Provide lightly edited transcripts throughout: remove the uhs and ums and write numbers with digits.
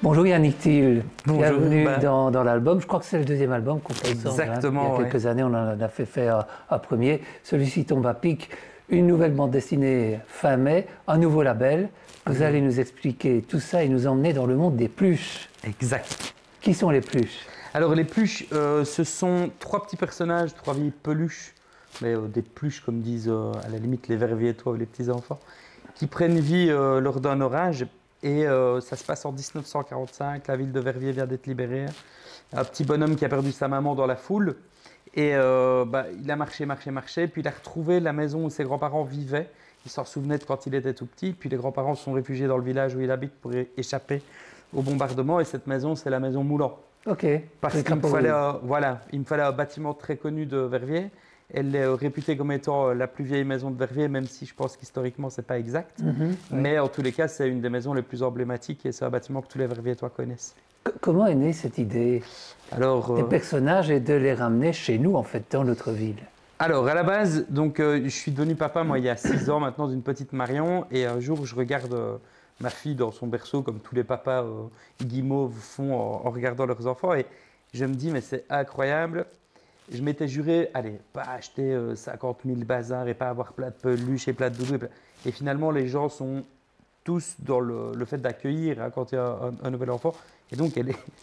Bonjour Yannick Thiel, Bonjour, bienvenue dans l'album. Je crois que c'est le deuxième album qu'on fait ensemble. Exactement. Il y a quelques années, on en a fait faire un premier. Celui-ci tombe à pic. Une nouvelle bande dessinée fin mai, un nouveau label. Vous allez nous expliquer tout ça et nous emmener dans le monde des pluches. Exact. Qui sont les pluches? Alors les pluches, ce sont trois petits personnages, trois vieilles peluches, mais des pluches comme disent à la limite les verviers-toi ou les petits-enfants, qui prennent vie lors d'un orage. Et ça se passe en 1945, la ville de Verviers vient d'être libérée. Un petit bonhomme qui a perdu sa maman dans la foule. Et il a marché, puis il a retrouvé la maison où ses grands-parents vivaient. Il s'en souvenait de quand il était tout petit. Puis les grands-parents se sont réfugiés dans le village où il habite pour échapper au bombardement. Et cette maison, c'est la maison Moulant. Ok. Parce qu'il me fallait, il me fallait un bâtiment très connu de Verviers. Elle est réputée comme étant la plus vieille maison de Verviers, même si je pense qu'historiquement, ce n'est pas exact. Mais en tous les cas, c'est une des maisons les plus emblématiques et c'est un bâtiment que tous les Verviers-toi connaissent. Comment est née cette idée des personnages et de les ramener chez nous, en fait, dans notre ville? Alors, à la base, donc, je suis devenu papa, moi, il y a 6 ans maintenant, d'une petite Marion. Et un jour, je regarde ma fille dans son berceau, comme tous les papas guimauves font en regardant leurs enfants. Et je me dis, mais c'est incroyable. Je m'étais juré, allez, pas acheter 50 000 bazars et pas avoir plein de peluches et plein de doudous. Et finalement, les gens sont tous dans le fait d'accueillir quand il y a un nouvel enfant. Et donc,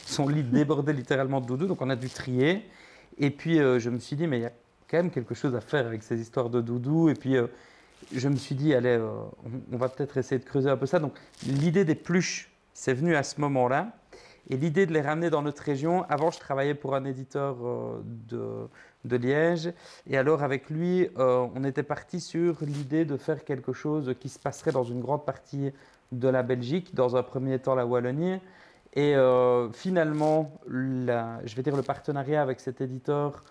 son lit débordait littéralement de doudous. Donc, on a dû trier. Et puis, je me suis dit, mais il y a quand même quelque chose à faire avec ces histoires de doudous. Et puis, je me suis dit, allez, on va peut-être essayer de creuser un peu ça. Donc, l'idée des pluches, c'est venu à ce moment-là. Et l'idée de les ramener dans notre région, avant je travaillais pour un éditeur de Liège, et alors avec lui, on était parti sur l'idée de faire quelque chose qui se passerait dans une grande partie de la Belgique, dans un premier temps la Wallonie, et finalement, je vais dire le partenariat avec cet éditeur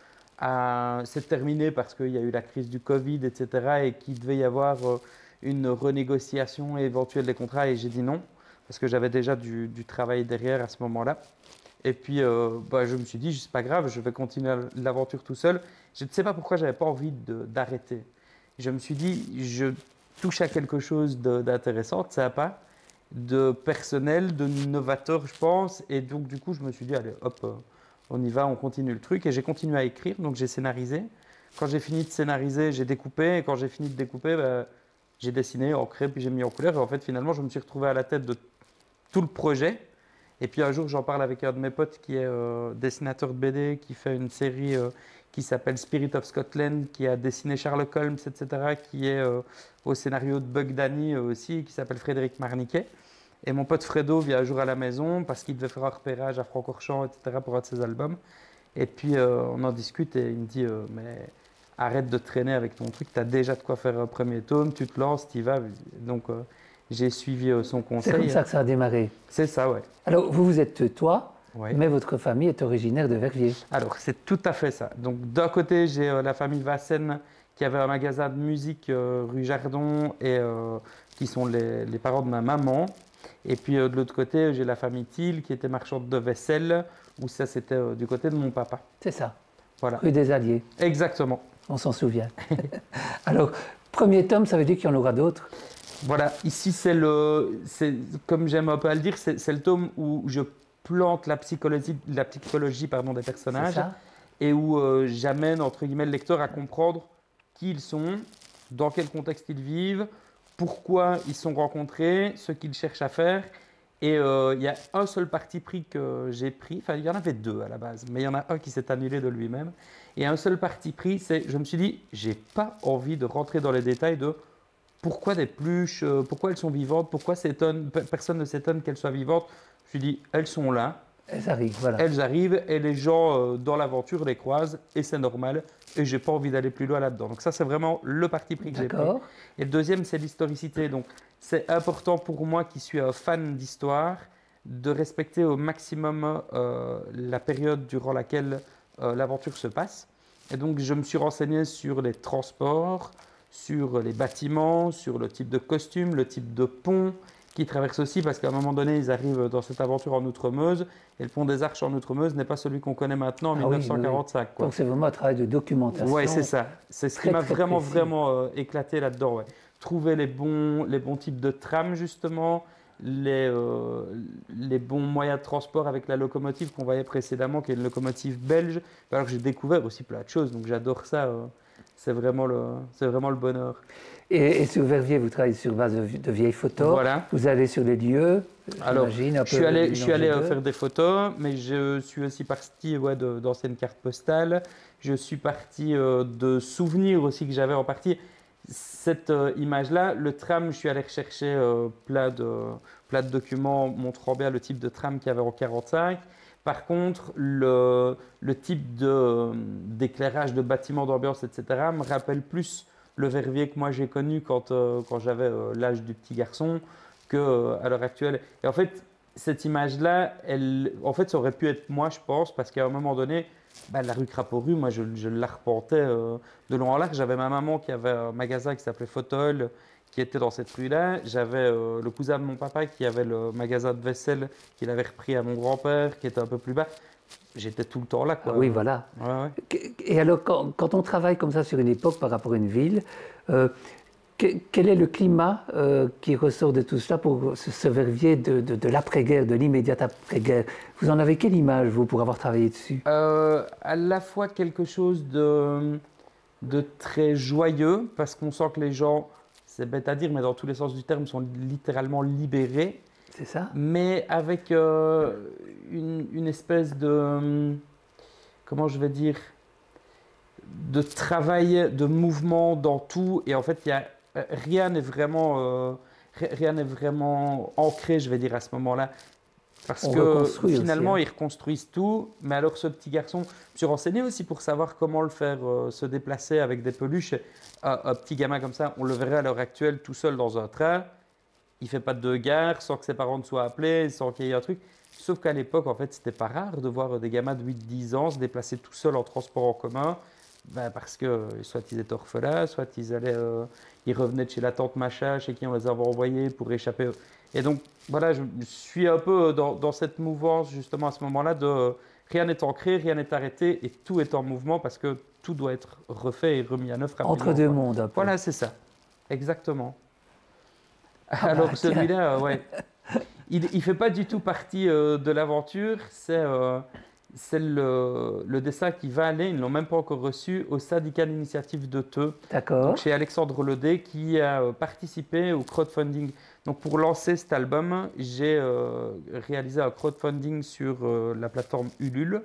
s'est terminé parce qu'il y a eu la crise du Covid, etc., et qu'il devait y avoir une renégociation éventuelle des contrats, et j'ai dit non. Parce que j'avais déjà du travail derrière à ce moment-là. Et puis, je me suis dit, c'est pas grave, je vais continuer l'aventure tout seul. Je ne sais pas pourquoi je n'avais pas envie d'arrêter. Je me suis dit, je touche à quelque chose d'intéressant, de sympa, de personnel, de novateur, je pense. Et donc, du coup, je me suis dit, allez, hop, on y va, on continue le truc. Et j'ai continué à écrire, donc j'ai scénarisé. Quand j'ai fini de scénariser, j'ai découpé. Et quand j'ai fini de découper, j'ai dessiné, ancré, puis j'ai mis en couleur. Et en fait, finalement, je me suis retrouvé à la tête de tout le projet. Et puis un jour, j'en parle avec un de mes potes qui est dessinateur de BD, qui fait une série qui s'appelle Spirit of Scotland, qui a dessiné Sherlock Holmes, etc., qui est au scénario de Bug Danny aussi, qui s'appelle Frédéric Marniquet. Et mon pote Fredo vient un jour à la maison parce qu'il devait faire un repérage à Francorchamps, etc., pour un de ses albums. Et puis on en discute et il me dit mais arrête de traîner avec ton truc, tu as déjà de quoi faire un premier tome, tu te lances, tu y vas. Donc j'ai suivi son conseil. C'est comme ça que ça a démarré. C'est ça, ouais. Alors, vous êtes toi, Ouais. mais votre famille est originaire de Verviers. Alors, c'est tout à fait ça. Donc, d'un côté, j'ai la famille Vassen qui avait un magasin de musique rue Jardon et qui sont les parents de ma maman. Et puis, de l'autre côté, j'ai la famille Thiel qui était marchande de vaisselle, où ça, c'était du côté de mon papa. C'est ça. Voilà. Rue des Alliés. Exactement. On s'en souvient. Alors, premier tome, ça veut dire qu'il y en aura d'autres? Voilà, ici comme j'aime un peu à le dire, c'est le tome où je plante la psychologie des personnages et où j'amène entre guillemets le lecteur à comprendre qui ils sont, dans quel contexte ils vivent, pourquoi ils se sont rencontrés, ce qu'ils cherchent à faire. Et il y a un seul parti pris que j'ai pris, enfin il y en avait 2 à la base, mais il y en a un qui s'est annulé de lui-même. Et un seul parti pris, c'est je me suis dit, j'ai pas envie de rentrer dans les détails de pourquoi des pluches, pourquoi elles sont vivantes, pourquoi personne ne s'étonne qu'elles soient vivantes. Je me suis dit, elles sont là. Elles arrivent, voilà. Elles arrivent et les gens dans l'aventure les croisent et c'est normal. Et je n'ai pas envie d'aller plus loin là-dedans. Donc ça, c'est vraiment le parti pris que j'ai pris. Et le deuxième, c'est l'historicité. Donc c'est important pour moi qui suis un fan d'histoire de respecter au maximum la période durant laquelle l'aventure se passe. Et donc je me suis renseigné sur les transports, sur les bâtiments, sur le type de costume, le type de pont qui traverse aussi, parce qu'à un moment donné, ils arrivent dans cette aventure en Outremeuse, et le pont des Arches en Outremeuse n'est pas celui qu'on connaît maintenant en 1945. Oui. Donc c'est vraiment un travail de documentation. Oui, c'est ça. C'est ce qui m'a vraiment éclaté là-dedans. Ouais. Trouver les bons types de trams, justement, les bons moyens de transport avec la locomotive qu'on voyait précédemment, qui est une locomotive belge. Alors j'ai découvert aussi plein de choses, donc j'adore ça. C'est vraiment le bonheur. Et sur Verviers, vous travaillez sur base de vieilles photos. Voilà. Vous allez sur les lieux, Alors, j'imagine, un peu je suis allé mélanger deux. faire des photos, mais je suis aussi parti d'anciennes cartes postales. Je suis parti de souvenirs aussi que j'avais en partie. Cette image-là, le tram, je suis allé rechercher plein de documents montrant bien le type de tram qu'il y avait en 45. Par contre, le type d'éclairage de bâtiments d'ambiance, etc., me rappelle plus le Verviers que moi j'ai connu quand j'avais l'âge du petit garçon qu'à l'heure actuelle. Et en fait, cette image-là, en fait, ça aurait pu être moi, je pense, parce qu'à un moment donné, la rue Crapaud-Rue, moi, je l'arpentais de long en large. J'avais ma maman qui avait un magasin qui s'appelait Photol, qui était dans cette rue-là. J'avais le cousin de mon papa qui avait le magasin de vaisselle qu'il avait repris à mon grand-père, qui était un peu plus bas. J'étais tout le temps là, quoi. Ah oui, voilà. Ouais, ouais. Et alors, quand on travaille comme ça sur une époque par rapport à une ville, quel est le climat qui ressort de tout cela pour ce Verviers de l'après-guerre, de l'immédiate après-guerre? Vous en avez quelle image, vous, pour avoir travaillé dessus? À la fois quelque chose de très joyeux, parce qu'on sent que les gens, c'est bête à dire, mais dans tous les sens du terme, sont littéralement libérés, C'est ça? mais avec une espèce de, comment je vais dire, de travail, de mouvement dans tout. Et en fait, rien n'est vraiment ancré, je vais dire, à ce moment-là. Parce On que reconstruit finalement, aussi, hein. ils reconstruisent tout. Mais alors, ce petit garçon, je me suis renseigné aussi pour savoir comment le faire se déplacer avec des peluches. Un petit gamin comme ça, on le verrait à l'heure actuelle tout seul dans un train. Il ne fait pas de gare sans que ses parents ne soient appelés, sans qu'il y ait un truc. Sauf qu'à l'époque, en fait, c'était pas rare de voir des gamins de 8-10 ans se déplacer tout seuls en transport en commun. Parce que soit ils étaient orphelins, soit ils revenaient de chez la tante Macha, chez qui on les avait envoyés pour échapper. Et donc, voilà, je suis un peu dans cette mouvance, justement, à ce moment-là, de rien n'est ancré, rien n'est arrêté, et tout est en mouvement parce que tout doit être refait et remis à neuf rapidement. Entre deux quoi. mondes, un peu. Voilà, c'est ça. Exactement. Ah Alors, bah, celui-là, ouais. Il ne fait pas du tout partie de l'aventure. C'est le dessin qui va aller, ils ne l'ont même pas encore reçu, au syndicat d'initiative de Theux. D'accord. Donc chez Alexandre Ledet qui a participé au crowdfunding. Donc pour lancer cet album, j'ai réalisé un crowdfunding sur la plateforme Ulule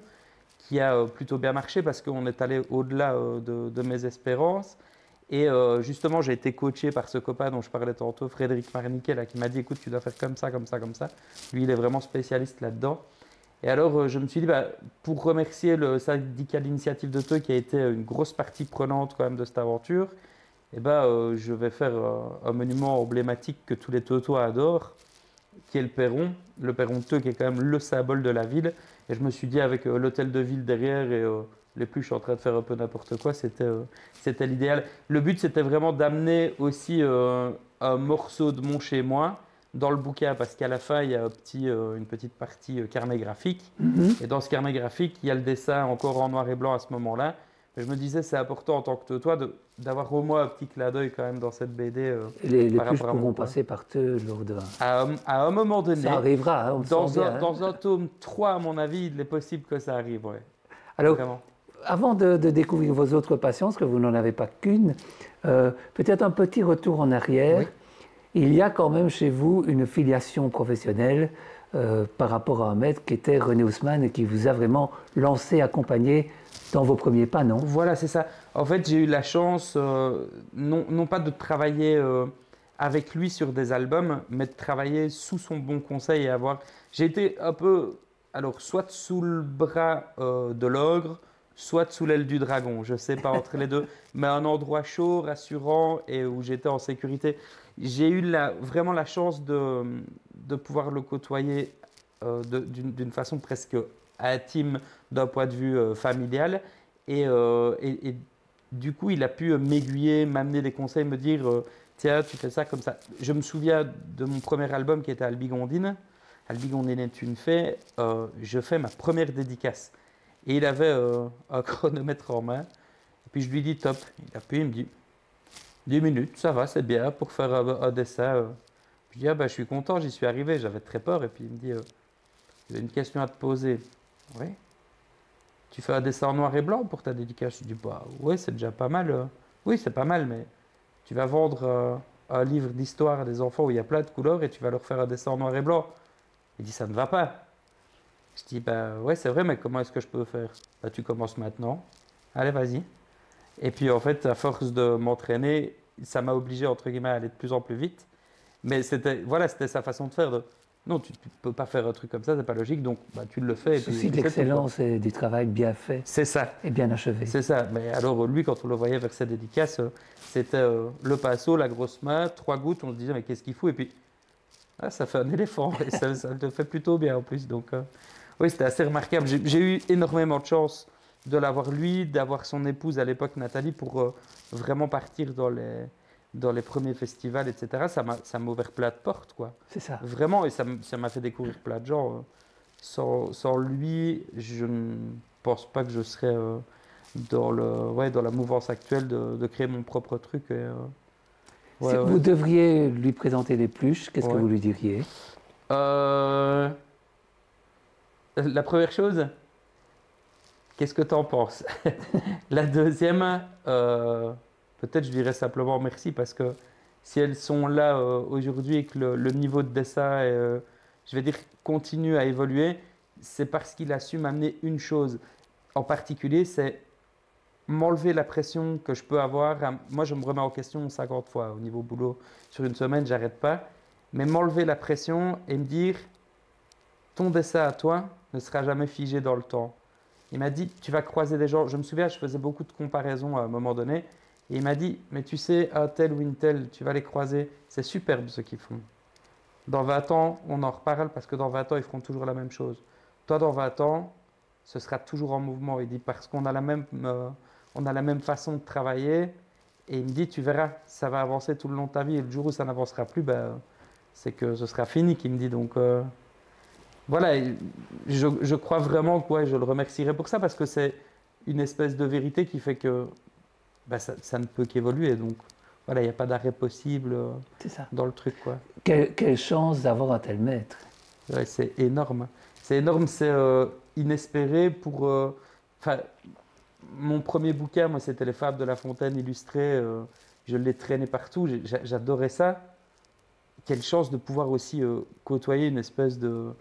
qui a plutôt bien marché parce qu'on est allé au-delà de mes espérances. Et justement, j'ai été coaché par ce copain dont je parlais tantôt, Frédéric Marniquet, là, qui m'a dit, écoute, tu dois faire comme ça, comme ça, comme ça. Lui, il est vraiment spécialiste là-dedans. Et alors, je me suis dit, pour remercier le syndicat d'initiative de Theux, qui a été une grosse partie prenante quand même de cette aventure, je vais faire un monument emblématique que tous les Theutois adorent, qui est le perron de Theux, qui est quand même le symbole de la ville. Et je me suis dit, avec l'hôtel de ville derrière et les plus, je suis en train de faire un peu n'importe quoi, c'était l'idéal. Le but, c'était vraiment d'amener aussi un morceau de mon chez moi dans le bouquin, parce qu'à la fin, il y a une petite partie carnet graphique. Et dans ce carnet graphique, il y a le dessin encore en noir et blanc à ce moment-là. Mais je me disais, c'est important en tant que toi d'avoir au moins un petit clin d'œil quand même dans cette BD. Les par plus rapport à mon pourront coin. passer par Theux lors de... À un moment donné, Ça arrivera, hein, on le sent bien, hein. dans un tome 3, à mon avis, il est possible que ça arrive. Ouais. Alors, Vraiment. avant de découvrir vos autres passions, parce que vous n'en avez pas qu'une, peut-être un petit retour en arrière. Oui. Il y a quand même chez vous une filiation professionnelle par rapport à un maître qui était René Haussmann et qui vous a vraiment lancé, accompagné dans vos premiers pas, non? Voilà, c'est ça. En fait, j'ai eu la chance, non pas de travailler avec lui sur des albums, mais de travailler sous son bon conseil et avoir... J'ai été un peu, alors, soit sous le bras de l'ogre, soit sous l'aile du dragon. Je ne sais pas entre les deux, mais un endroit chaud, rassurant et où j'étais en sécurité. J'ai eu vraiment la chance de pouvoir le côtoyer d'une façon presque intime d'un point de vue familial. Et du coup, il a pu m'aiguiller, m'amener des conseils, me dire tiens, tu fais ça comme ça. Je me souviens de mon premier album qui était Albigondine. Albigondine est une fée. Je fais ma première dédicace. Et il avait un chronomètre en main. Et puis je lui dis top. Il me dit 10 minutes, ça va, c'est bien pour faire un dessin. Je dis, ah bah, je suis content, j'y suis arrivé, j'avais très peur. Et puis il me dit, j'ai une question à te poser. Oui. Tu fais un dessin en noir et blanc pour ta dédicace? Je dis, bah ouais, c'est déjà pas mal. Oui, c'est pas mal, mais tu vas vendre un livre d'histoire à des enfants où il y a plein de couleurs et tu vas leur faire un dessin en noir et blanc. Il dit, ça ne va pas. Je dis, bah ouais, c'est vrai, mais comment est-ce que je peux faire? Bah, tu commences maintenant. Allez, vas-y. Et puis en fait, à force de m'entraîner, ça m'a obligé, entre guillemets, à aller de plus en plus vite. Mais c'était voilà, c'était sa façon de faire. Non, tu ne peux pas faire un truc comme ça, c'est pas logique, donc bah, tu le fais. Le Et puis, souci de c'est tout, quoi. l'excellence et du travail bien fait C'est ça. et bien achevé. C'est ça. Mais alors, lui, quand on le voyait vers sa dédicace, c'était le pinceau, la grosse main, 3 gouttes. On se disait, mais qu'est-ce qu'il fout? Et puis, ah, ça fait un éléphant. Et ça le fait plutôt bien en plus. Donc, oui, c'était assez remarquable. J'ai eu énormément de chance de l'avoir lui, d'avoir son épouse à l'époque, Nathalie, pour vraiment partir dans les premiers festivals, etc. Ça m'a ouvert plein de portes, quoi. C'est ça. Vraiment, et ça m'a fait découvrir plein de gens. Sans lui, je ne pense pas que je serais dans la mouvance actuelle de créer mon propre truc. Si vous devriez lui présenter des pluches, qu'est-ce que Ouais. vous lui diriez? La première chose, qu'est-ce que tu en penses? La deuxième, peut-être je dirais simplement merci parce que si elles sont là aujourd'hui et que le niveau de dessin, je vais dire, continue à évoluer, c'est parce qu'il a su m'amener une chose en particulier, c'est m'enlever la pression que je peux avoir. Moi, je me remets en question 50 fois au niveau boulot. Sur une semaine, j'arrête pas. Mais m'enlever la pression et me dire, ton dessin à toi ne sera jamais figé dans le temps. Il m'a dit, tu vas croiser des gens. Je me souviens, je faisais beaucoup de comparaisons à un moment donné. Et il m'a dit, mais tu sais, un tel ou une telle, tu vas les croiser. C'est superbe ce qu'ils font. Dans 20 ans, on en reparle parce que dans 20 ans, ils feront toujours la même chose. Toi, dans 20 ans, ce sera toujours en mouvement. Il dit, parce qu'on a on a la même façon de travailler. Et il me dit, tu verras, ça va avancer tout le long de ta vie. Et le jour où ça n'avancera plus, ben, c'est que ce sera fini, qu'il me dit. Donc, voilà, je crois vraiment que ouais, je le remercierai pour ça parce que c'est une espèce de vérité qui fait que bah, ça ne peut qu'évoluer. Donc voilà, il n'y a pas d'arrêt possible C'est ça. dans le truc, quoi. Quelle chance d'avoir un tel maître. Ouais, c'est énorme. C'est énorme, c'est inespéré pour. Enfin, mon premier bouquin, moi, c'était Les Fables de La Fontaine illustrées. Je l'ai traîné partout. J'adorais ça. Quelle chance de pouvoir aussi côtoyer une espèce de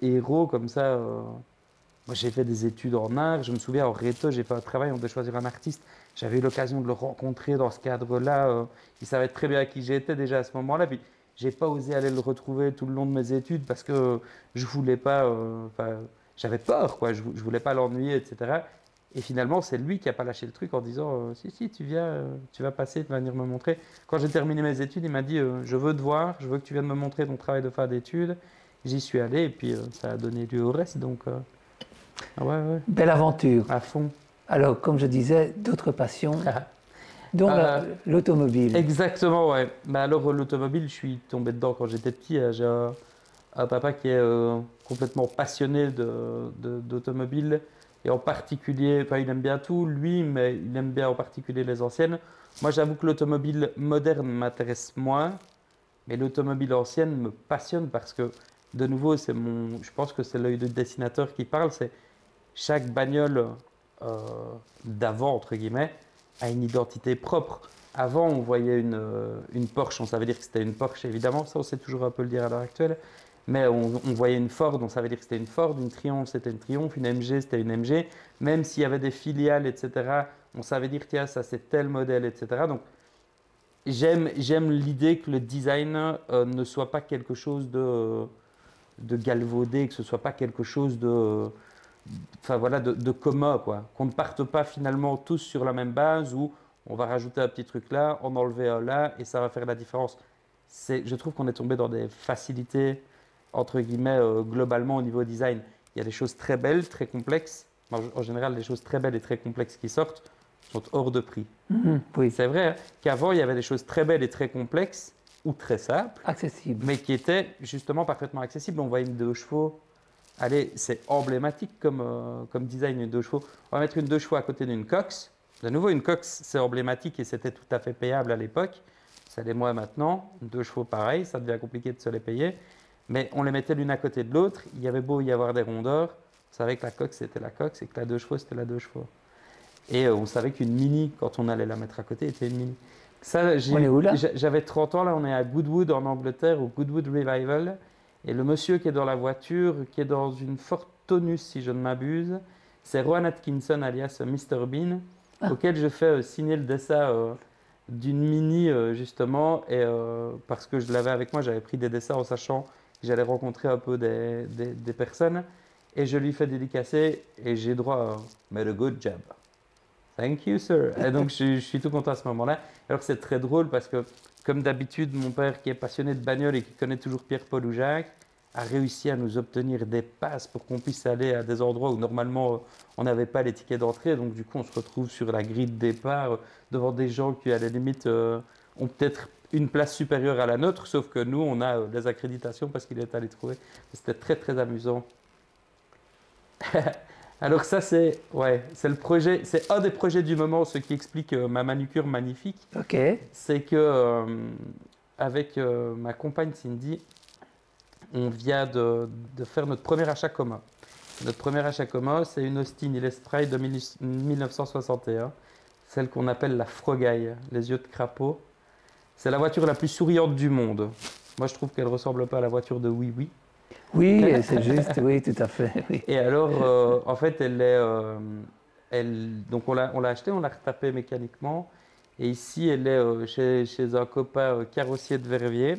héros comme ça. Moi, j'ai fait des études en art. Je me souviens, en Réto, j'ai fait un travail, on devait choisir un artiste. J'avais eu l'occasion de le rencontrer dans ce cadre-là. Il savait très bien qui j'étais déjà à ce moment-là. Puis, j'ai pas osé aller le retrouver tout le long de mes études parce que je voulais pas. J'avais peur, quoi. Je voulais pas l'ennuyer, etc. Et finalement, c'est lui qui a pas lâché le truc en disant si, tu viens, tu vas passer, tu vas venir me montrer. Quand j'ai terminé mes études, il m'a dit je veux te voir, je veux que tu viennes me montrer ton travail de fin d'études. J'y suis allé et puis ça a donné lieu au reste. Donc, ouais, Belle aventure. à fond. Alors, comme je disais, d'autres passions, dont l'automobile. Exactement, ouais. Mais alors, l'automobile, je suis tombé dedans quand j'étais petit. J'ai un papa qui est complètement passionné d'automobile. Et en particulier, enfin, il aime bien tout, lui, mais il aime bien en particulier les anciennes. Moi, j'avoue que l'automobile moderne m'intéresse moins, mais l'automobile ancienne me passionne parce que, de nouveau, je pense que c'est l'œil de dessinateur qui parle, c'est chaque bagnole d'avant, entre guillemets, a une identité propre. Avant, on voyait une Porsche, on savait dire que c'était une Porsche, évidemment, ça on sait toujours un peu le dire à l'heure actuelle, mais on voyait une Ford, on savait dire que c'était une Ford, une Triumph, c'était une Triumph, une MG, c'était une MG, même s'il y avait des filiales, etc., on savait dire, tiens, ça c'est tel modèle, etc. Donc, j'aime l'idée que le design ne soit pas quelque chose de galvaudé, que ce soit pas quelque chose de commun, quoi. Qu'on ne parte pas finalement tous sur la même base où on va rajouter un petit truc là, en enlever un là et ça va faire la différence. Je trouve qu'on est tombé dans des facilités, entre guillemets, globalement au niveau design. Il y a des choses très belles, très complexes. En général, les choses très belles et très complexes qui sortent sont hors de prix. Oui. C'est vrai qu'avant, il y avait des choses très belles et très complexes ou très simples, Accessible. mais qui étaient justement parfaitement accessibles. On voit une 2 chevaux. Allez, c'est emblématique comme design, une 2 chevaux. On va mettre une 2 chevaux à côté d'une Cox. De nouveau, une Cox, c'est emblématique et c'était tout à fait payable à l'époque. c'est les mois maintenant, 2 chevaux pareil, ça devient compliqué de se les payer. Mais on les mettait l'une à côté de l'autre, il y avait beau y avoir des rondeurs, on savait que la coque c'était la coque, c'est que la 2 chevaux c'était la 2 chevaux. Et on savait qu'une mini, quand on allait la mettre à côté, était une mini. Ça, On est où là? j'avais 30 ans, là on est à Goodwood en Angleterre, au Goodwood Revival. Et le monsieur qui est dans la voiture, qui est dans une Ford Taunus si je ne m'abuse, c'est Rowan Atkinson alias Mr Bean, auquel je fais signer le dessin d'une mini justement. Et parce que je l'avais avec moi, j'avais pris des dessins en sachant que j'allais rencontrer un peu des personnes. Et je lui fais dédicacer et j'ai droit à Made a good job. Thank you, sir. Et donc, je suis tout content à ce moment-là. Alors, c'est très drôle parce que, comme d'habitude, mon père, qui est passionné de bagnole et qui connaît toujours Pierre, Paul ou Jacques, a réussi à nous obtenir des passes pour qu'on puisse aller à des endroits où, normalement, on n'avait pas les tickets d'entrée. Donc, du coup, on se retrouve sur la grille de départ devant des gens qui, à la limite, ont peut-être une place supérieure à la nôtre, sauf que nous, on a des accréditations parce qu'il est allé trouver. C'était très, très amusant. Alors ça c'est le projet, c'est un des projets du moment, ce qui explique ma manucure magnifique. Ok. C'est que avec ma compagne Cindy, on vient de faire notre premier achat commun. Notre premier achat commun, c'est une Austin Illustrated de 1961, celle qu'on appelle la Frogaille, les yeux de crapaud. C'est la voiture la plus souriante du monde. Moi je trouve qu'elle ne ressemble pas à la voiture de Oui Oui. Oui, c'est juste, oui, tout à fait. Oui. Et alors, en fait, donc on l'a acheté, on l'a retapé mécaniquement. Et ici, elle est chez un copain carrossier de Verviers,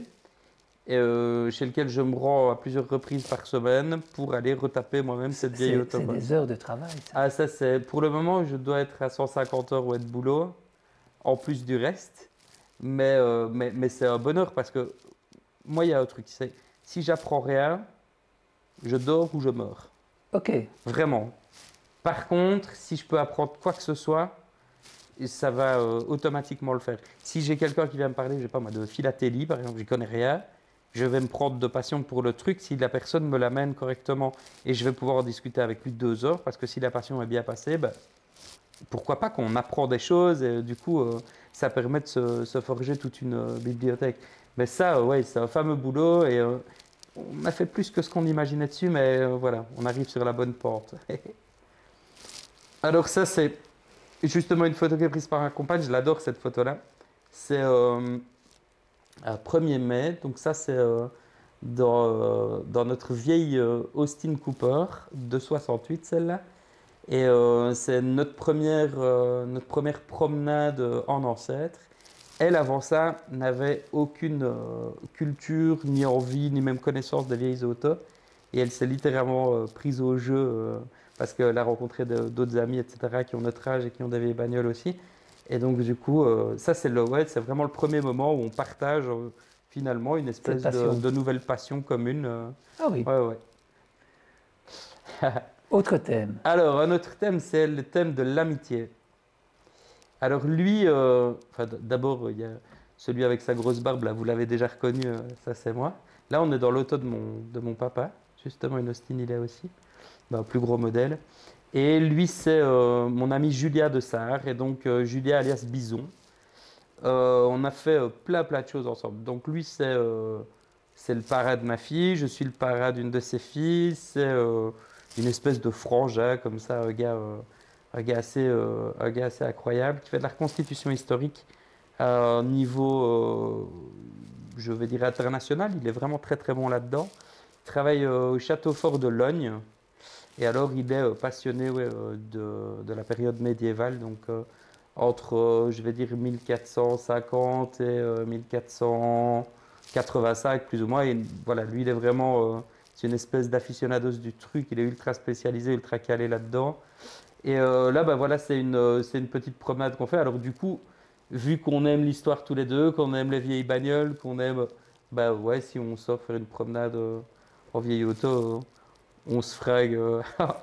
chez lequel je me rends à plusieurs reprises par semaine pour aller retaper moi-même cette vieille auto. C'est des heures de travail, ça. Ah, ça, c'est pour le moment, je dois être à 150 heures ouais, de boulot, en plus du reste. Mais c'est un bonheur parce que moi, il y a un truc, c'est si j'apprends rien, je dors ou je meurs. Ok. Vraiment. Par contre, si je peux apprendre quoi que ce soit, ça va automatiquement le faire. Si j'ai quelqu'un qui vient me parler, je sais pas moi, de philatélie, par exemple, je connais rien, je vais me prendre de passion pour le truc si la personne me l'amène correctement. Et je vais pouvoir en discuter avec lui 2 heures, parce que si la passion est bien passée, ben, pourquoi pas qu'on apprend des choses, et du coup, ça permet de se forger toute une bibliothèque. Mais ça, ouais, c'est un fameux boulot, et on a fait plus que ce qu'on imaginait dessus, mais voilà, on arrive sur la bonne pente. Alors ça, c'est justement une photo qui est prise par un compagne, je l'adore cette photo-là. C'est à 1er mai, donc ça c'est dans notre vieille Austin Cooper de 68, celle-là. Et c'est notre première promenade en ancêtre. Elle, avant ça, n'avait aucune culture, ni envie, ni même connaissance des vieilles autos. Et elle s'est littéralement prise au jeu parce qu'elle a rencontré d'autres amis, etc., qui ont notre âge et qui ont des vieilles bagnoles aussi. Et donc, du coup, ça, c'est c'est vraiment le premier moment où on partage finalement une espèce de nouvelle passion commune. Ah oui. Ouais, ouais. Autre thème. Alors, un autre thème, c'est le thème de l'amitié. Alors lui, d'abord, il y a celui avec sa grosse barbe, là, vous l'avez déjà reconnu, ça c'est moi. Là, on est dans l'auto de mon papa, justement une Austin, il est aussi, un plus gros modèle. Et lui, c'est mon ami Julia de Sarre, et donc Julia alias Bison. On a fait plein de choses ensemble. Donc lui, c'est le parrain de ma fille, je suis le parrain d'une de ses filles, c'est une espèce de frangin, comme ça, un gars assez incroyable, qui fait de la reconstitution historique à un niveau, je vais dire, international. Il est vraiment très très bon là-dedans. Il travaille au château fort de Logne. Et alors, il est passionné de la période médiévale, donc entre, je vais dire, 1450 et 1485, plus ou moins. Et voilà, lui, il est vraiment, c'est une espèce d'aficionados du truc. Il est ultra spécialisé, ultra calé là-dedans. Et là, bah, voilà, c'est une petite promenade qu'on fait. Alors du coup, vu qu'on aime l'histoire tous les deux, qu'on aime les vieilles bagnoles, qu'on aime, bah ouais, si on sort faire une promenade en vieille auto, on se frague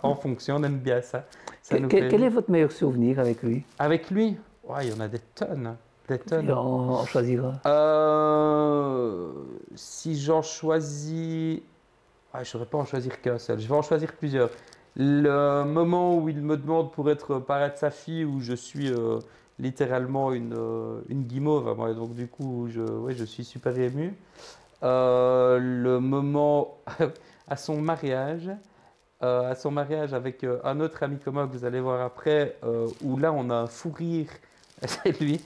en fonction, on aime bien ça. Quel est votre meilleur souvenir avec lui? Avec lui, ouais, il y en a des tonnes. Des tonnes. Et on choisira. Si j'en choisis... je ne saurais pas en choisir qu'un seul, je vais en choisir plusieurs. Le moment où il me demande pour être parrain de sa fille, où je suis littéralement une guimauve. Moi, donc du coup, ouais, je suis super ému. Le moment à son mariage avec un autre ami commun que vous allez voir après, où là on a un fou rire, c'est lui,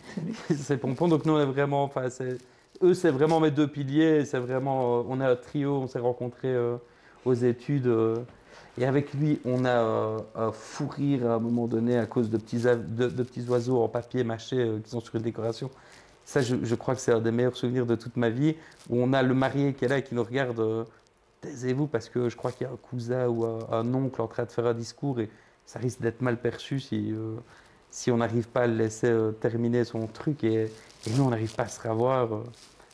c'est Pompon. Donc nous on est vraiment, enfin eux c'est vraiment mes deux piliers, c'est vraiment, on est un trio, on s'est rencontrés aux études. Et avec lui, on a un fou rire à un moment donné à cause de de petits oiseaux en papier mâché qui sont sur une décoration. Ça, je crois que c'est un des meilleurs souvenirs de toute ma vie, où on a le marié qui est là et qui nous regarde. Taisez-vous parce que je crois qu'il y a un cousin ou un oncle en train de faire un discours et ça risque d'être mal perçu si on n'arrive pas à le laisser terminer son truc et nous, on n'arrive pas à se revoir.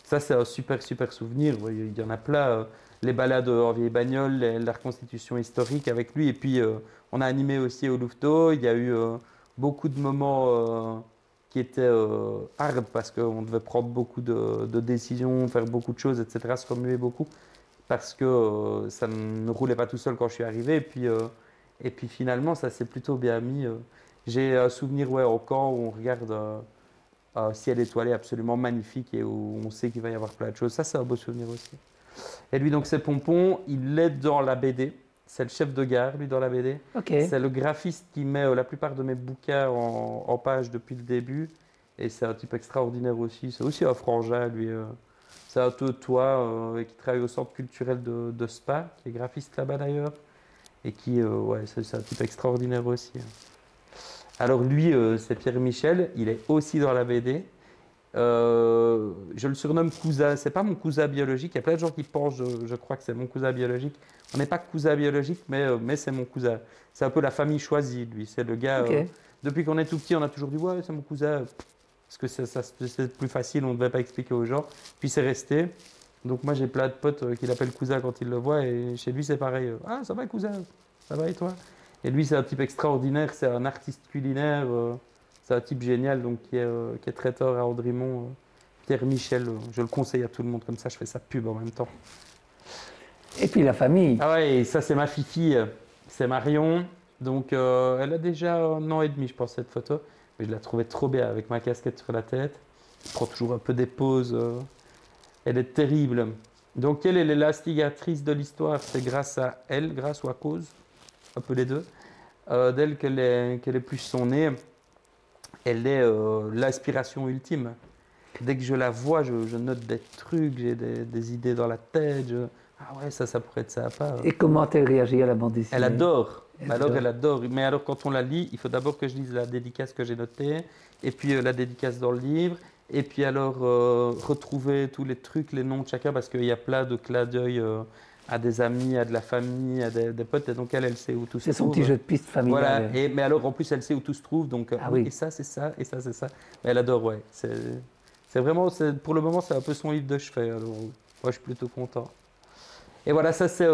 Ça, c'est un super, super souvenir. Il y en a plein. Les balades en vieille bagnole, la reconstitution historique avec lui. Et puis, on a animé aussi au Louveteau. Il y a eu beaucoup de moments qui étaient hard parce qu'on devait prendre beaucoup de décisions, faire beaucoup de choses, etc., se remuer beaucoup parce que ça ne roulait pas tout seul quand je suis arrivé. Et puis finalement, ça s'est plutôt bien mis. J'ai un souvenir ouais, au camp où on regarde un ciel étoilé absolument magnifique et où on sait qu'il va y avoir plein de choses. Ça, c'est un beau souvenir aussi. Et lui, donc, c'est Pompon. Il est dans la BD. C'est le chef de gare, lui, dans la BD. Okay. C'est le graphiste qui met la plupart de mes bouquins en page depuis le début. Et c'est un type extraordinaire aussi. C'est aussi un frangin, lui. C'est un peu toi qui travaille au centre culturel de Spa, qui est graphiste là-bas d'ailleurs. Et qui, ouais, c'est un type extraordinaire aussi. Alors lui, c'est Pierre Michel. Il est aussi dans la BD. Je le surnomme cousin. C'est pas mon cousin biologique. Il y a plein de gens qui pensent, je crois que c'est mon cousin biologique. On n'est pas cousin biologique, mais c'est mon cousin. C'est un peu la famille choisie, lui. C'est le gars. Okay. Depuis qu'on est tout petit, on a toujours dit ouais, c'est mon cousin. Parce que c'est plus facile, on ne devait pas expliquer aux gens. Puis c'est resté. Donc moi, j'ai plein de potes qui l'appellent cousin quand ils le voient. Et chez lui, c'est pareil. Ah, ça va, cousin? Ça va et toi? Et lui, c'est un type extraordinaire. C'est un artiste culinaire. C'est un type génial donc, qui est traiteur à Andrimont. Pierre Michel, je le conseille à tout le monde. Comme ça, je fais sa pub en même temps. Et puis la famille. Ah ouais, et ça, c'est ma fifi. C'est Marion. Donc, elle a déjà 1 an et demi, je pense, cette photo. Mais je la trouvais trop bien avec ma casquette sur la tête. Elle prend toujours un peu des pauses. Elle est terrible. Donc, elle est l'instigatrice de l'histoire. C'est grâce à elle, grâce ou à cause, un peu les deux, d'elle qu'elle est plus son nez. Elle est l'inspiration ultime. Dès que je la vois, je note des trucs, j'ai des idées dans la tête. Ah ouais, ça pourrait être sympa. Et comment elle réagit à la bande dessinée? Elle adore. Elle Elle adore. Mais alors, quand on la lit, il faut d'abord que je lise la dédicace que j'ai notée, et puis la dédicace dans le livre, et puis alors retrouver tous les trucs, les noms de chacun, parce qu'il y a plein de clins d'œil à des amis, à de la famille, à des potes, et donc elle sait où tout se trouve. C'est son petit jeu de piste familial. Voilà. Mais alors, en plus, elle sait où tout se trouve, donc oui. et ça, c'est ça, et ça, c'est ça. Mais elle adore, ouais. C'est vraiment, pour le moment, c'est un peu son livre de chevet. Alors, moi, je suis plutôt content. Et voilà, ça, c'est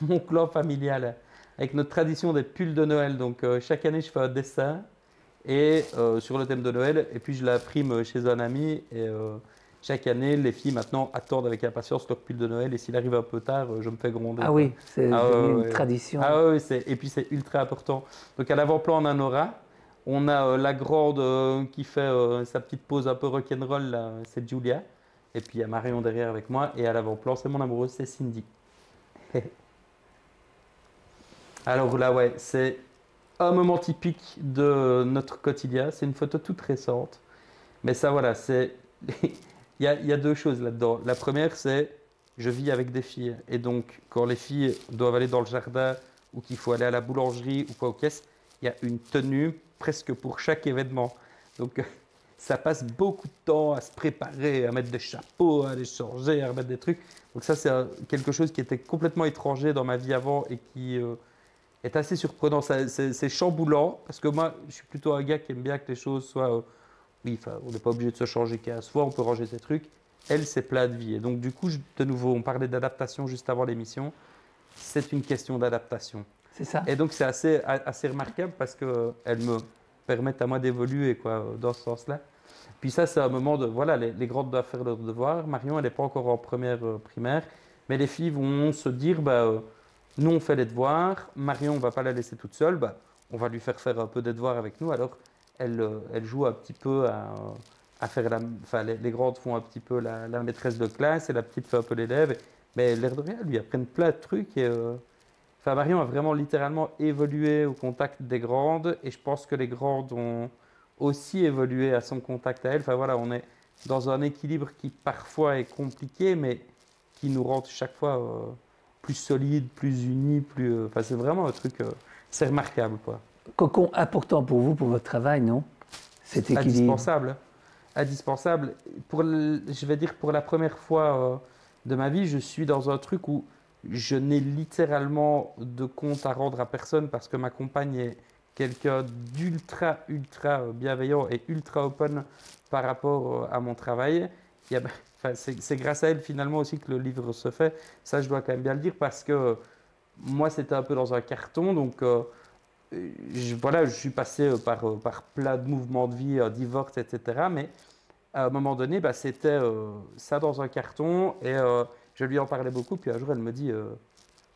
mon clan familial, avec notre tradition des pulls de Noël. Donc, chaque année, je fais un dessin et, sur le thème de Noël, et puis je l'imprime chez un ami. Et chaque année, les filles, maintenant, attendent avec impatience leur pull de Noël. Et s'il arrive un peu tard, je me fais gronder. Ah oui, c'est devenu une tradition. Ah oui, et puis c'est ultra important. Donc, à l'avant-plan, on a Nora. On a la grande qui fait sa petite pose un peu rock'n'roll, là, c'est Julia. Et puis il y a Marion derrière avec moi. Et à l'avant-plan, c'est mon amoureuse, c'est Cindy. Alors là, ouais, c'est un moment typique de notre quotidien. C'est une photo toute récente. Mais ça, voilà, il y a deux choses là-dedans. La première, c'est je vis avec des filles. Et donc, quand les filles doivent aller dans le jardin ou qu'il faut aller à la boulangerie ou quoi aux caisses, il y a une tenue presque pour chaque événement. Donc, ça passe beaucoup de temps à se préparer, à mettre des chapeaux, à les changer, à remettre des trucs. Donc ça, c'est quelque chose qui était complètement étranger dans ma vie avant et qui est assez surprenant. C'est chamboulant, parce que moi, je suis plutôt un gars qui aime bien que les choses soient... oui, on n'est pas obligé de se changer 15 fois, on peut ranger ses trucs. Elle, c'est plein de vie. Et donc, du coup, de nouveau, on parlait d'adaptation juste avant l'émission. C'est une question d'adaptation. C'est ça. Et donc, c'est assez remarquable parce qu'elles me permettent à moi d'évoluer dans ce sens-là. Puis ça, c'est un moment de... Voilà, les grandes doivent faire leurs devoirs. Marion, elle n'est pas encore en première primaire. Mais les filles vont se dire, nous, on fait les devoirs. Marion, on ne va pas la laisser toute seule. On va lui faire un peu des devoirs avec nous. Alors, elle joue un petit peu à faire enfin, les grandes font un petit peu la maîtresse de classe et la petite fait un peu l'élève. Mais l'air de rien, lui apprennent plein de trucs. Enfin, Marion a vraiment littéralement évolué au contact des grandes et je pense que les grandes ont aussi évolué à son contact à elle. Enfin voilà, on est dans un équilibre qui parfois est compliqué, mais qui nous rend chaque fois plus solide, plus unis, plus. Enfin, c'est vraiment un truc, c'est remarquable, quoi. Cocon important pour vous, pour votre travail, non? Cet équilibre. Indispensable, indispensable. Je vais dire pour la première fois de ma vie, je suis dans un truc où je n'ai littéralement de compte à rendre à personne parce que ma compagne est quelqu'un d'ultra, ultra bienveillant et ultra open par rapport à mon travail. Enfin, c'est grâce à elle finalement aussi que le livre se fait. Ça, je dois quand même bien le dire parce que moi, c'était un peu dans un carton. Donc, voilà, je suis passé par plein de mouvements de vie, divorce, etc. Mais à un moment donné, bah, c'était ça dans un carton et je lui en parlais beaucoup. Puis un jour, elle me dit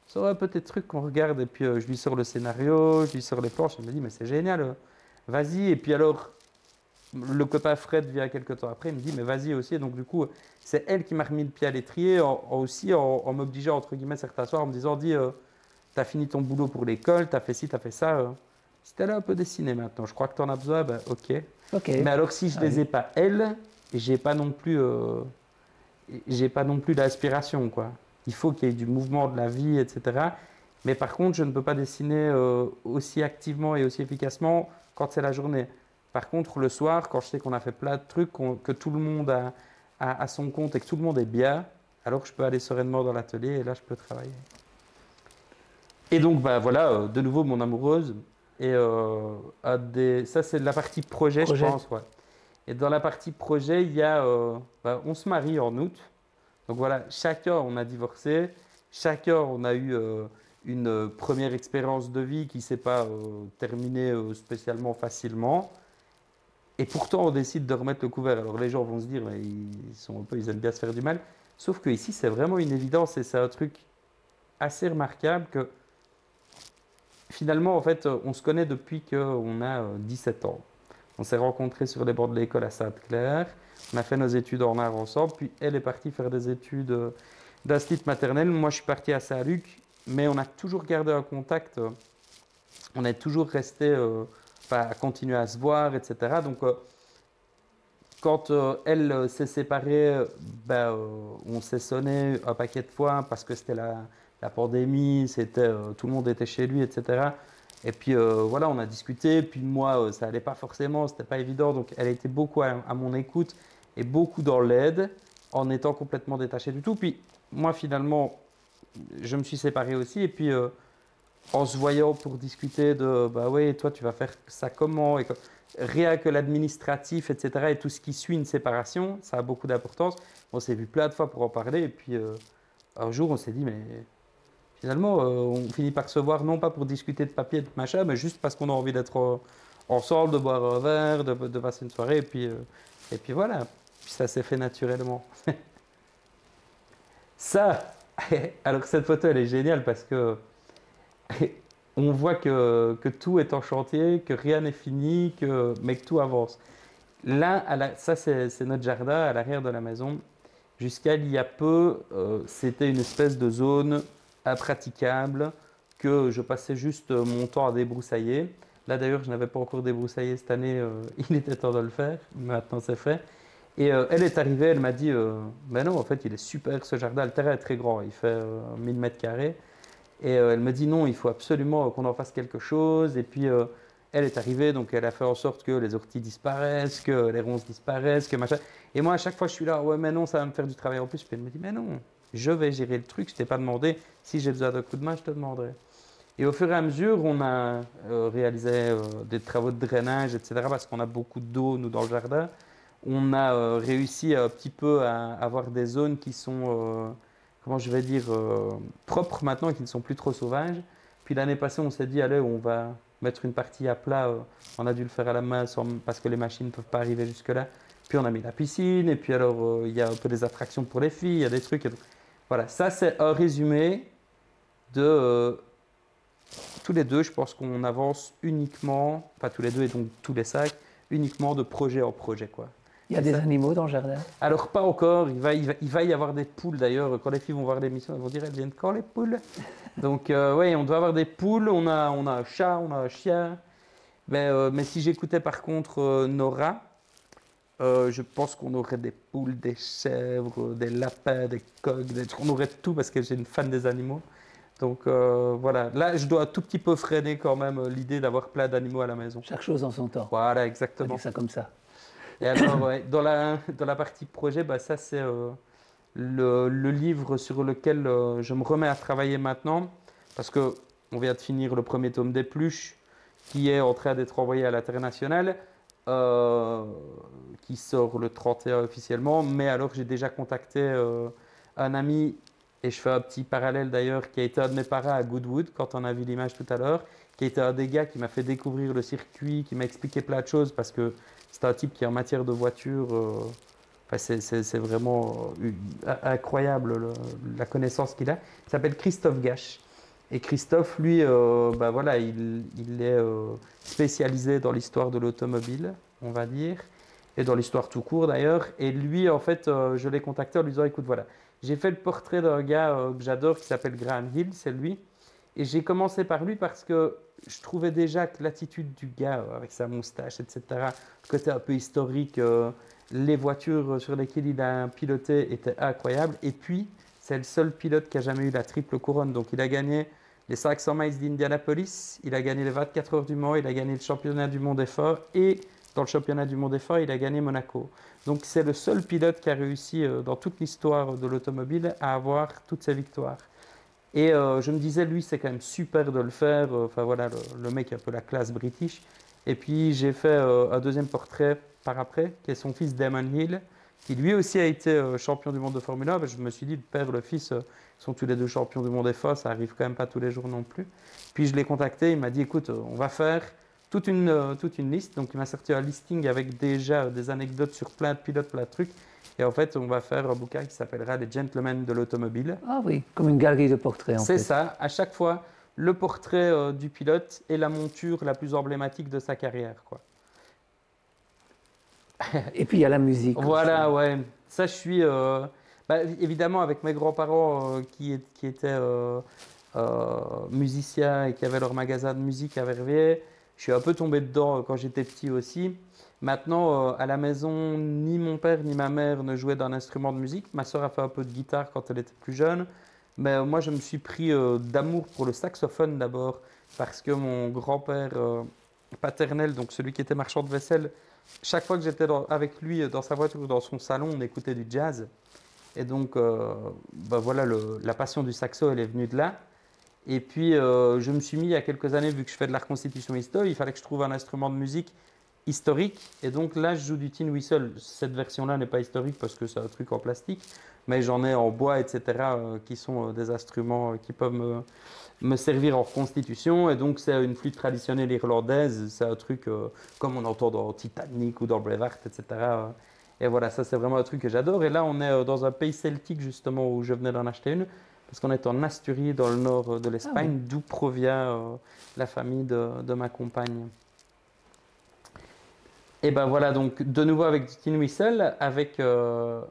ça aurait peut-être des trucs qu'on regarde. Et puis je lui sors le scénario, je lui sors les planches. Elle me dit mais c'est génial, vas-y. Et puis alors, le copain Fred vient quelques temps après, il me dit mais vas-y aussi. Et donc du coup, c'est elle qui m'a remis le pied à l'étrier aussi en m'obligeant entre guillemets certains soirs en me disant dis t'as fini ton boulot pour l'école, t'as fait ci, t'as fait ça. Si t'es là un peu dessiné maintenant, je crois que t'en as besoin, ben ok. Ok. Mais alors si je les ai pas elles, j'ai pas non plus, j'ai pas non plus d'aspiration quoi. Il faut qu'il y ait du mouvement de la vie, etc. Mais par contre, je ne peux pas dessiner aussi activement et aussi efficacement quand c'est la journée. Par contre, le soir, quand je sais qu'on a fait plein de trucs, que tout le monde a son compte et que tout le monde est bien, alors je peux aller sereinement dans l'atelier et là, je peux travailler. Et donc, bah, voilà, de nouveau, mon amoureuse. Et ça, c'est la partie projet, je pense. Ouais. Et dans la partie projet, il y a, on se marie en août. Donc voilà, chacun, on a divorcé. Chacun, on a eu une première expérience de vie qui ne s'est pas terminée spécialement facilement. Et pourtant, on décide de remettre le couvert. Alors les gens vont se dire, mais ils aiment bien se faire du mal. Sauf que ici, c'est vraiment une évidence et c'est un truc assez remarquable que finalement, en fait, on se connaît depuis qu'on a 17 ans. On s'est rencontrés sur les bords de l'école à Sainte-Claire. On a fait nos études en art ensemble. Puis elle est partie faire des études d'institut maternel. Moi, je suis parti à Saint-Luc. Mais on a toujours gardé un contact. On est toujours resté à continuer à se voir, etc. Donc, quand elle s'est séparée, on s'est sonné un paquet de fois parce que c'était la pandémie, tout le monde était chez lui, etc. Et puis voilà, on a discuté. Puis moi, ça allait pas forcément, c'était pas évident. Donc elle était beaucoup à mon écoute et beaucoup dans l'aide, en étant complètement détachée du tout. Puis moi, finalement, je me suis séparé aussi. Et puis en se voyant pour discuter de, bah ouais, toi, tu vas faire ça comment et rien que l'administratif, etc. et tout ce qui suit une séparation, ça a beaucoup d'importance. On s'est vu plein de fois pour en parler. Et puis un jour, on s'est dit, mais finalement, on finit par se voir, non pas pour discuter de papier, de machin, mais juste parce qu'on a envie d'être ensemble, de boire un verre, de passer une soirée, et puis voilà. Puis ça s'est fait naturellement. Ça, alors cette photo, elle est géniale parce que on voit que tout est en chantier, que rien n'est fini, mais que tout avance. Là, ça c'est notre jardin à l'arrière de la maison. Jusqu'à il y a peu, c'était une espèce de zone impraticable que je passais juste mon temps à débroussailler. Là d'ailleurs, je n'avais pas encore débroussaillé cette année, il était temps de le faire, maintenant c'est fait. Et elle est arrivée, elle m'a dit ben non, en fait, il est super ce jardin, le terrain est très grand, il fait 1000 mètres carrés. Et elle me dit non, il faut absolument qu'on en fasse quelque chose. Et puis elle est arrivée, donc elle a fait en sorte que les orties disparaissent, que les ronces disparaissent, que machin. Et moi, à chaque fois, je suis là, ouais, mais non, ça va me faire du travail en plus. Puis elle me dit, mais non, je vais gérer le truc, je t'ai pas demandé. Si j'ai besoin d'un coup de main, je te demanderai. Et au fur et à mesure, on a réalisé des travaux de drainage, etc., parce qu'on a beaucoup d'eau, nous, dans le jardin. On a réussi un petit peu à avoir des zones qui sont, comment je vais dire, propres maintenant et qui ne sont plus trop sauvages. Puis l'année passée, on s'est dit, allez, on va mettre une partie à plat. On a dû le faire à la main parce que les machines ne peuvent pas arriver jusque-là. Puis on a mis la piscine, et puis alors il y a un peu des attractions pour les filles, il y a des trucs. Voilà, ça c'est un résumé de tous les deux. Je pense qu'on avance uniquement, pas tous les deux et donc tous les 5, uniquement de projet en projet, quoi. Il y a des animaux dans le jardin? Alors, pas encore. Il va y avoir des poules, d'ailleurs. Quand les filles vont voir l'émission, elles vont dire, elles viennent quand, les poules? Donc, oui, on doit avoir des poules. On a un chat, on a un chien. Mais si j'écoutais, par contre, Nora, je pense qu'on aurait des poules, des chèvres, des lapins, des coqs. On aurait tout, parce que j'ai une fan des animaux. Donc, voilà. Là, je dois un tout petit peu freiner, quand même, l'idée d'avoir plein d'animaux à la maison. Chaque chose en son temps. Voilà, On va exactement. dire ça comme ça. Et alors, ouais, dans la partie projet, ça c'est le livre sur lequel je me remets à travailler maintenant, parce que on vient de finir le premier tome d'Épluche, qui est en train d'être envoyé à l'international, qui sort le 31 officiellement, mais alors j'ai déjà contacté un ami, et je fais un petit parallèle d'ailleurs, qui a été un de mes paras à Goodwood, quand on a vu l'image tout à l'heure, qui a été un des gars qui m'a fait découvrir le circuit, qui m'a expliqué plein de choses, parce que c'est un type qui, en matière de voiture, c'est vraiment incroyable la connaissance qu'il a. Il s'appelle Christophe Gache. Et Christophe, lui, voilà, il est spécialisé dans l'histoire de l'automobile, on va dire, et dans l'histoire tout court d'ailleurs. Et lui, en fait, je l'ai contacté en lui disant, écoute, voilà, j'ai fait le portrait d'un gars que j'adore qui s'appelle Graham Hill, c'est lui. Et j'ai commencé par lui parce que je trouvais déjà que l'attitude du gars, avec sa moustache, etc., le côté un peu historique, les voitures sur lesquelles il a piloté étaient incroyables. Et puis, c'est le seul pilote qui a jamais eu la triple couronne. Donc, il a gagné les 500 miles d'Indianapolis, il a gagné les 24 heures du Mans, il a gagné le championnat du monde effort et dans le championnat du monde effort, il a gagné Monaco. Donc, c'est le seul pilote qui a réussi dans toute l'histoire de l'automobile à avoir toutes ces victoires. Et je me disais, lui, c'est quand même super de le faire. Enfin voilà, le mec a un peu la classe british. Et puis j'ai fait un deuxième portrait par après, qui est son fils Damon Hill, qui lui aussi a été champion du monde de Formule 1. Je me suis dit, le père et le fils sont tous les deux champions du monde FA, ça arrive quand même pas tous les jours non plus. Puis je l'ai contacté, il m'a dit, écoute, on va faire toute une liste. Donc il m'a sorti un listing avec déjà des anecdotes sur plein de pilotes, plein de trucs. Et en fait, on va faire un bouquin qui s'appellera Les Gentlemen de l'automobile. Ah oui, comme une galerie de portraits en fait. C'est ça, à chaque fois, le portrait du pilote et la monture la plus emblématique de sa carrière, quoi. Et puis il y a la musique. Voilà, ouais. Ça, je suis évidemment avec mes grands-parents qui étaient musiciens et qui avaient leur magasin de musique à Verviers. Je suis un peu tombé dedans quand j'étais petit aussi. Maintenant, à la maison, ni mon père ni ma mère ne jouaient d'un instrument de musique. Ma soeur a fait un peu de guitare quand elle était plus jeune. Mais moi, je me suis pris d'amour pour le saxophone d'abord, parce que mon grand-père paternel, donc celui qui était marchand de vaisselle, chaque fois que j'étais avec lui dans sa voiture ou dans son salon, on écoutait du jazz. Et donc, voilà, la passion du saxo, elle est venue de là. Et puis, je me suis mis il y a quelques années, vu que je fais de la reconstitution historique, il fallait que je trouve un instrument de musique historique. Et donc là, je joue du tin whistle. Cette version-là n'est pas historique parce que c'est un truc en plastique, mais j'en ai en bois, etc., qui sont des instruments qui peuvent me servir en reconstitution. Et donc, c'est une flûte traditionnelle irlandaise. C'est un truc comme on entend dans Titanic ou dans Braveheart, etc. Et voilà, ça, c'est vraiment un truc que j'adore. Et là, on est dans un pays celtique, justement, où je venais d'en acheter une. Parce qu'on est en Asturie, dans le nord de l'Espagne, d'où provient la famille de ma compagne. Et ben voilà, donc de nouveau avec du tin whistle,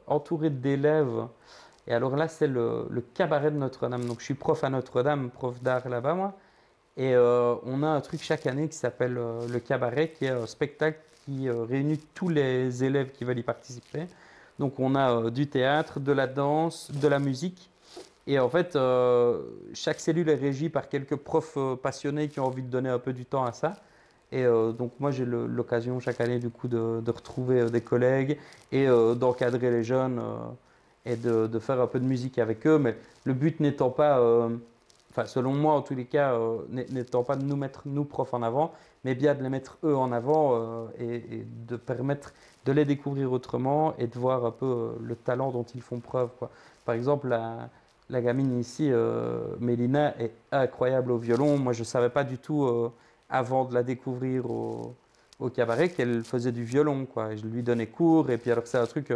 entouré d'élèves. Et alors là, c'est le cabaret de Notre-Dame. Donc je suis prof à Notre-Dame, prof d'art là-bas, moi. Et on a un truc chaque année qui s'appelle le cabaret, qui est un spectacle qui réunit tous les élèves qui veulent y participer. Donc on a du théâtre, de la danse, de la musique. Et en fait, chaque cellule est régie par quelques profs passionnés qui ont envie de donner un peu du temps à ça. Et donc moi j'ai l'occasion chaque année du coup de retrouver des collègues et d'encadrer les jeunes et de faire un peu de musique avec eux. Mais le but n'étant pas, enfin selon moi en tous les cas, n'étant pas de nous mettre nous profs en avant, mais bien de les mettre eux en avant et de permettre de les découvrir autrement et de voir un peu le talent dont ils font preuve, quoi. Par exemple, la gamine ici, Mélina, est incroyable au violon. Moi je ne savais pas du tout avant de la découvrir au cabaret, qu'elle faisait du violon, quoi. Et je lui donnais cours, et puis alors c'est un truc,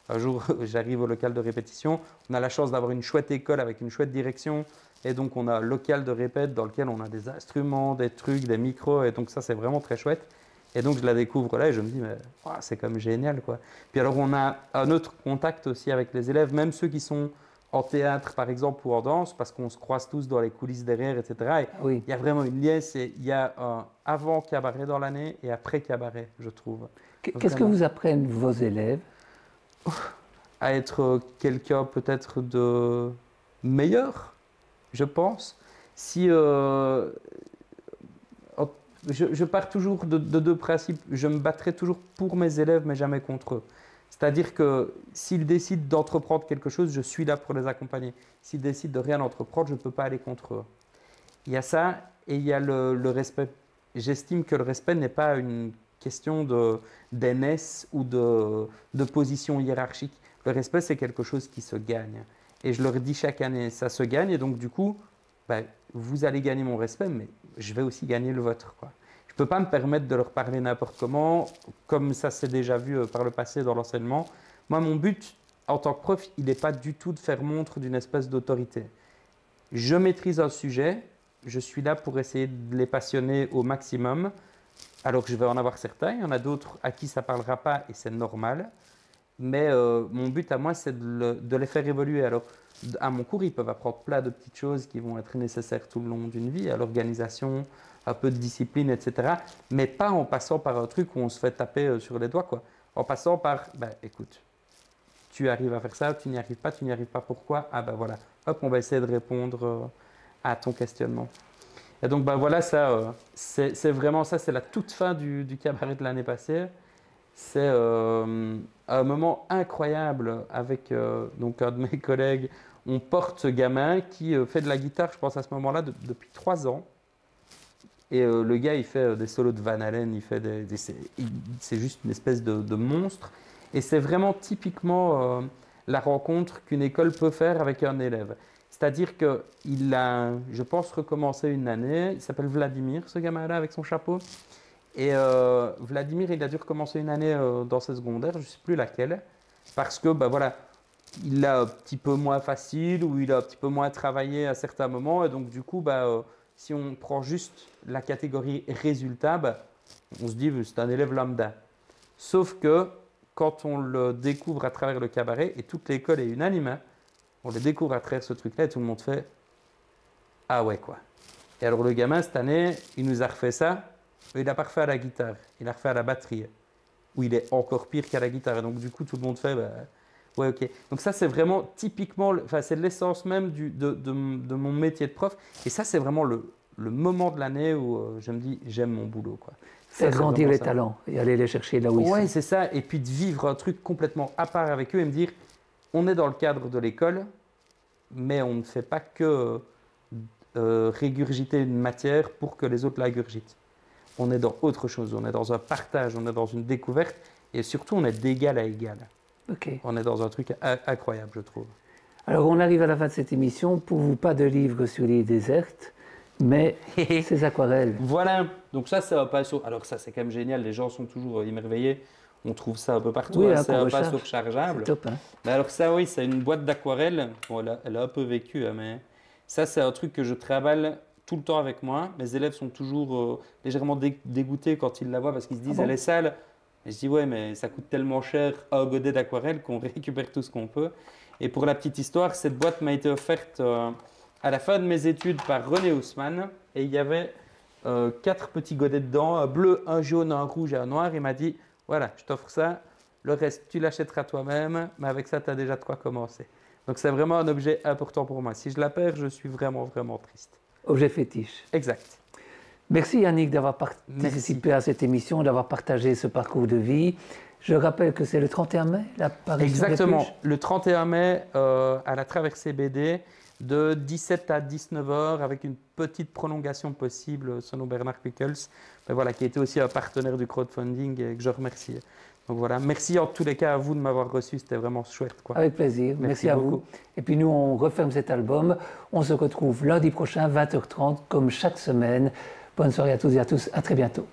un jour j'arrive au local de répétition, on a la chance d'avoir une chouette école avec une chouette direction, et donc on a un local de répète dans lequel on a des instruments, des trucs, des micros, et donc ça c'est vraiment très chouette. Et donc je la découvre là et je me dis, mais ouah, c'est quand même génial, quoi. Puis alors on a un autre contact aussi avec les élèves, même ceux qui sont en théâtre par exemple ou en danse, parce qu'on se croise tous dans les coulisses derrière, etc. Et Oui. il y a vraiment une liesse, et il y a un avant cabaret dans l'année et après cabaret, je trouve. Qu'est-ce que Vraiment. vous apprennent vos élèves? À être quelqu'un peut-être de meilleur, je pense. Si je pars toujours de deux principes. Je me battrai toujours pour mes élèves, mais jamais contre eux. C'est-à-dire que s'ils décident d'entreprendre quelque chose, je suis là pour les accompagner. S'ils décident de rien entreprendre, je ne peux pas aller contre eux. Il y a ça et il y a le respect. J'estime que le respect n'est pas une question d'aînesse ou de position hiérarchique. Le respect, c'est quelque chose qui se gagne. Et je leur dis chaque année, ça se gagne. Et donc, du coup, ben, vous allez gagner mon respect, mais je vais aussi gagner le vôtre, quoi. Je ne peux pas me permettre de leur parler n'importe comment, comme ça s'est déjà vu par le passé dans l'enseignement. Moi, mon but, en tant que prof, il n'est pas du tout de faire montre d'une espèce d'autorité. Je maîtrise un sujet, je suis là pour essayer de les passionner au maximum. Alors que je vais en avoir certains, il y en a d'autres à qui ça ne parlera pas et c'est normal. Mais mon but à moi, c'est de les faire évoluer. Alors, à mon cours, ils peuvent apprendre plein de petites choses qui vont être nécessaires tout le long d'une vie, à l'organisation, un peu de discipline, etc. Mais pas en passant par un truc où on se fait taper sur les doigts, quoi. En passant par, ben, écoute, tu arrives à faire ça, tu n'y arrives pas, pourquoi? Ah ben voilà, hop, on va essayer de répondre à ton questionnement. Et donc, ben voilà, ça, c'est vraiment ça, c'est la toute fin du cabaret de l'année passée. C'est un moment incroyable avec donc un de mes collègues. On porte ce gamin qui fait de la guitare, je pense à ce moment-là, depuis 3 ans. Et le gars, il fait des solos de Van Halen, c'est juste une espèce de monstre. Et c'est vraiment typiquement la rencontre qu'une école peut faire avec un élève. C'est-à-dire qu'il a, je pense, recommencé une année. Il s'appelle Vladimir, ce gamin-là, avec son chapeau. Et Vladimir, il a dû recommencer une année dans ses secondaires, je ne sais plus laquelle, parce que, ben voilà, il l'a un petit peu moins facile ou il a un petit peu moins travaillé à certains moments. Et donc, du coup, si on prend juste la catégorie résultat, on se dit c'est un élève lambda. Sauf que quand on le découvre à travers le cabaret, et toute l'école est unanime, hein, on le découvre à travers ce truc-là et tout le monde fait « Ah ouais, quoi ». Et alors, le gamin, cette année, il nous a refait ça. Il n'a pas refait à la guitare, il a refait à la batterie, où il est encore pire qu'à la guitare. Et donc, du coup, tout le monde fait, ouais, ok. Donc, ça, c'est vraiment typiquement, c'est l'essence même de mon métier de prof. Et ça, c'est vraiment le moment de l'année où je me dis, j'aime mon boulot, quoi. Faire grandir les talents et aller les chercher là où ils sont. Ouais, c'est ça. Et puis de vivre un truc complètement à part avec eux et me dire, on est dans le cadre de l'école, mais on ne fait pas que régurgiter une matière pour que les autres la régurgitent. On est dans autre chose, on est dans un partage, on est dans une découverte et surtout on est d'égal à égal. Okay. On est dans un truc incroyable, je trouve. Alors on arrive à la fin de cette émission. Pour vous, pas de livre sur l'île déserte, mais ces aquarelles. Voilà, donc ça c'est un pinceau. Alors ça c'est quand même génial, les gens sont toujours émerveillés. On trouve ça un peu partout, oui, hein. C'est un pinceau rechargeable. C'est top, hein. Mais alors ça oui, c'est une boîte d'aquarelle. Bon, elle a un peu vécu, hein, mais ça c'est un truc que je travaille tout le temps avec moi. Mes élèves sont toujours légèrement dégoûtés quand ils la voient parce qu'ils se disent elle est sale. Et je dis ouais, mais ça coûte tellement cher un godet d'aquarelle qu'on récupère tout ce qu'on peut. Et pour la petite histoire, cette boîte m'a été offerte à la fin de mes études par René Haussmann. Et il y avait 4 petits godets dedans, un bleu, un jaune, un rouge et un noir. Il m'a dit voilà, je t'offre ça. Le reste, tu l'achèteras toi-même. Mais avec ça, tu as déjà de quoi commencer. Donc c'est vraiment un objet important pour moi. Si je la perds, je suis vraiment, vraiment triste. Objet fétiche. Exact. Merci Yannick d'avoir participé à cette émission, d'avoir partagé ce parcours de vie. Je rappelle que c'est le 31 mai, l'apparition. Exactement, le 31 mai à la Traversée BD de 17 à 19 h avec une petite prolongation possible selon Bernard Pickles, voilà, qui était aussi un partenaire du crowdfunding et que je remercie. Donc voilà, merci en tous les cas à vous de m'avoir reçu, c'était vraiment chouette, quoi. Avec plaisir, merci à vous. Et puis nous, on referme cet album. On se retrouve lundi prochain, 20 h 30, comme chaque semaine. Bonne soirée à tous et à tous, à très bientôt.